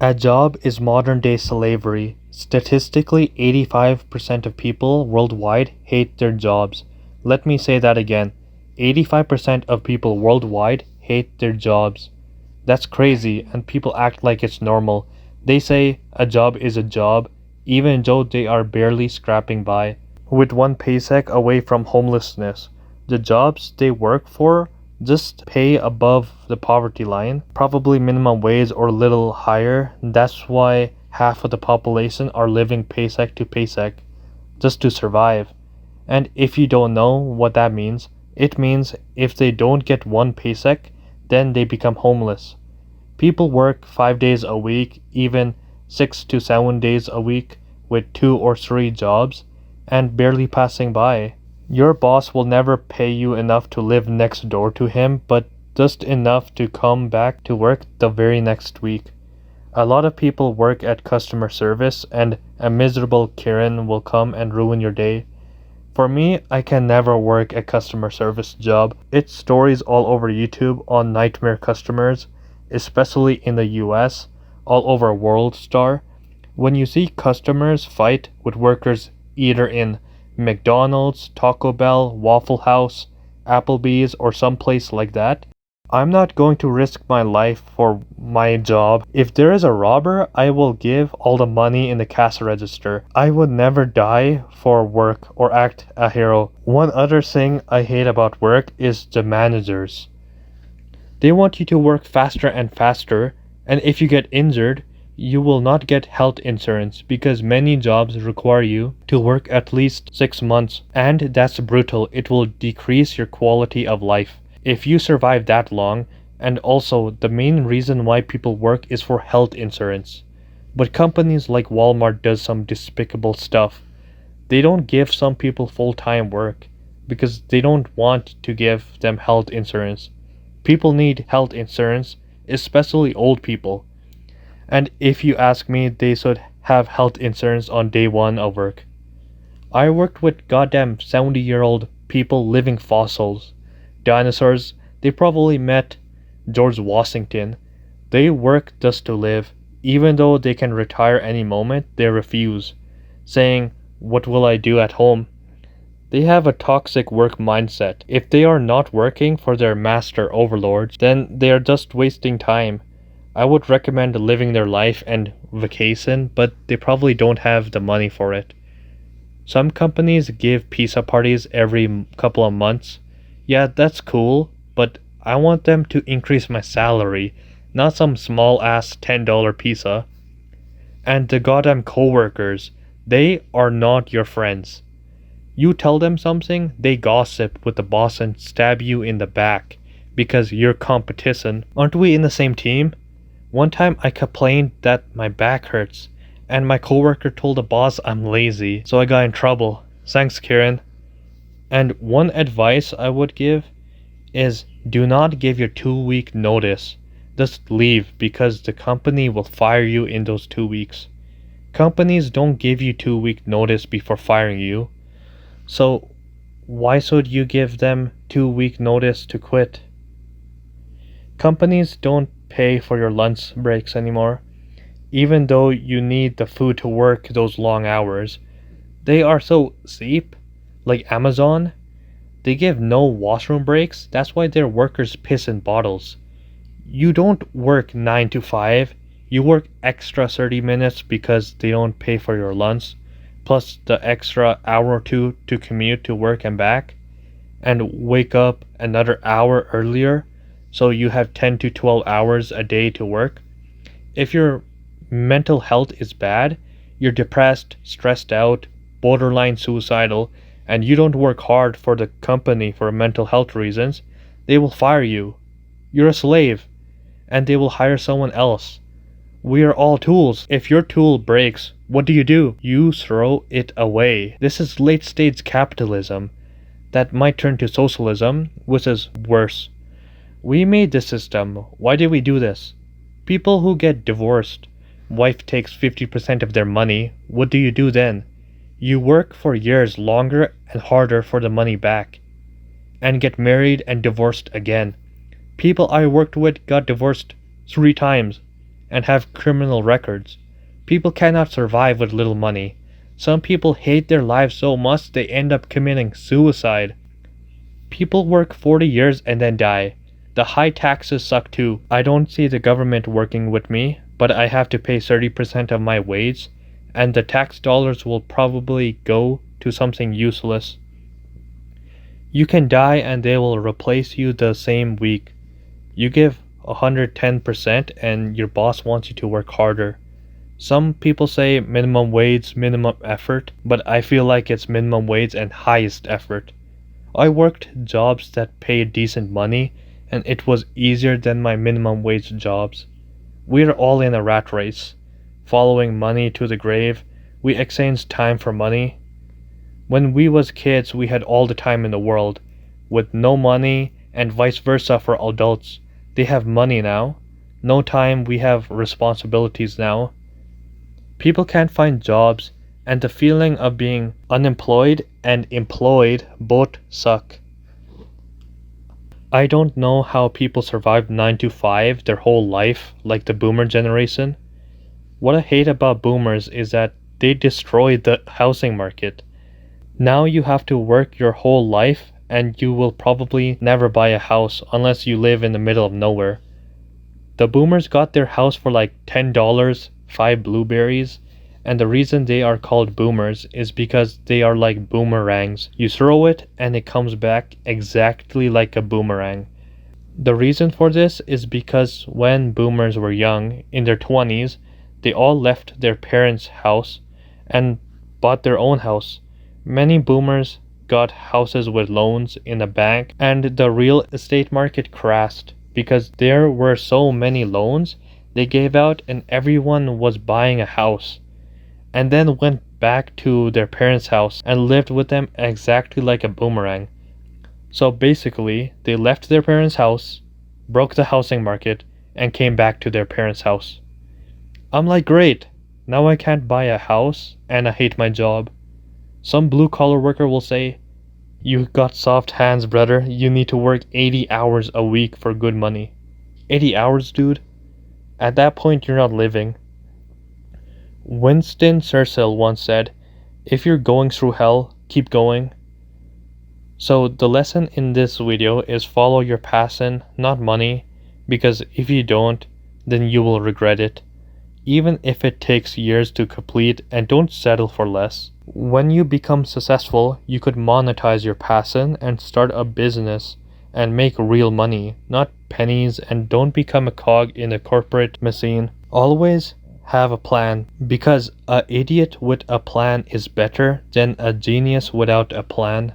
A job is modern day slavery. Statistically, 85% of people worldwide hate their jobs. Let me say that again. 85% of people worldwide hate their jobs. That's crazy, and people act like it's normal. They say a job is a job, even though they are barely scraping by, with one paycheck away from homelessness. The jobs they work for just pay above the poverty line, probably minimum wage or little higher. That's why half of the population are living paycheck to paycheck just to survive. And if you don't know what that means, it means if they don't get one paycheck, then they become homeless. People work 5 days a week, even 6 to 7 days a week, with 2 or 3 jobs, and barely passing by. Your boss will never pay you enough to live next door to him, but just enough to come back to work the very next week. A lot of people work at customer service, and a miserable Karen will come and ruin your day. For me, I can never work a customer service job. It's stories all over YouTube on nightmare customers, especially in the US, all over World Star. When you see customers fight with workers either in McDonald's, Taco Bell, Waffle House, Applebee's, or someplace like that, I'm not going to risk my life for my job. If there is a robber, I will give all the money in the cash register. I would never die for work or act a hero. One other thing I hate about work is the managers. They want you to work faster and faster, and if you get injured, you will not get health insurance because many jobs require you to work at least 6 months, and that's brutal. It will decrease your quality of life if you survive that long. And also, the main reason why people work is for health insurance. But companies like Walmart does some despicable stuff. They don't give some people full-time work because they don't want to give them health insurance. People need health insurance, especially old people. And if you ask me, they should have health insurance on day one of work. I worked with goddamn 70-year-old people living fossils. Dinosaurs, they probably met George Washington. They work just to live. Even though they can retire any moment, they refuse, saying, "What will I do at home?" They have a toxic work mindset. If they are not working for their master overlords, then they are just wasting time. I would recommend living their life and vacation, but they probably don't have the money for it. Some companies give pizza parties every couple of months. Yeah, that's cool, but I want them to increase my salary, not some small ass $10 pizza. And the goddamn coworkers, they are not your friends. You tell them something, they gossip with the boss and stab you in the back because you're competition. Aren't we in the same team? One time I complained that my back hurts, and my coworker told the boss I'm lazy, so I got in trouble. Thanks, Karen. And one advice I would give is do not give your 2 week notice. Just leave because the company will fire you in those 2 weeks. Companies don't give you 2 week notice before firing you. So why should you give them 2 week notice to quit? Companies don't pay for your lunch breaks anymore, even though you need the food to work those long hours. They are so cheap, like Amazon. They give no washroom breaks, that's why their workers piss in bottles. You don't work 9 to 5, you work extra 30 minutes because they don't pay for your lunch, plus the extra hour or two to commute to work and back, and wake up another hour earlier, so you have 10 to 12 hours a day to work. If your mental health is bad, you're depressed, stressed out, borderline suicidal, and you don't work hard for the company for mental health reasons, they will fire you. You're a slave, and they will hire someone else. We are all tools. If your tool breaks, what do? You throw it away. This is late stage capitalism that might turn to socialism, which is worse. We made this system. Why did we do this? People who get divorced, wife takes 50% of their money, what do you do then? You work for years longer and harder for the money back, and get married and divorced again. People I worked with got divorced 3 times, and have criminal records. People cannot survive with little money. Some people hate their lives so much they end up committing suicide. People work 40 years and then die. The high taxes suck too. I don't see the government working with me, but I have to pay 30% of my wage, and the tax dollars will probably go to something useless. You can die and they will replace you the same week. You give 110% and your boss wants you to work harder. Some people say minimum wage, minimum effort, but I feel like it's minimum wage and highest effort. I worked jobs that paid decent money, and it was easier than my minimum wage jobs. We're all in a rat race, following money to the grave. We exchange time for money. When we was kids, we had all the time in the world, with no money, and vice versa for adults. They have money now. No time, we have responsibilities now. People can't find jobs, and the feeling of being unemployed and employed both suck. I don't know how people survived 9 to 5 their whole life like the boomer generation. What I hate about boomers is that they destroyed the housing market. Now you have to work your whole life and you will probably never buy a house unless you live in the middle of nowhere. The boomers got their house for like $10, 5 blueberries, and the reason they are called boomers is because they are like boomerangs. You throw it and it comes back exactly like a boomerang. The reason for this is because when boomers were young, in their 20s, they all left their parents' house and bought their own house. Many boomers got houses with loans in a bank, and the real estate market crashed because there were so many loans they gave out and everyone was buying a house, and then went back to their parents' house and lived with them exactly like a boomerang. So basically, they left their parents' house, broke the housing market, and came back to their parents' house. I'm like, great, now I can't buy a house and I hate my job. Some blue-collar worker will say, you got soft hands, brother, you need to work 80 hours a week for good money. 80 hours, dude? At that point, you're not living. Winston Churchill once said, if you're going through hell, keep going. So the lesson in this video is follow your passion, not money, because if you don't, then you will regret it. Even if it takes years to complete, and don't settle for less. When you become successful, you could monetize your passion and start a business and make real money, not pennies, and don't become a cog in a corporate machine. Always have a plan, because an idiot with a plan is better than a genius without a plan.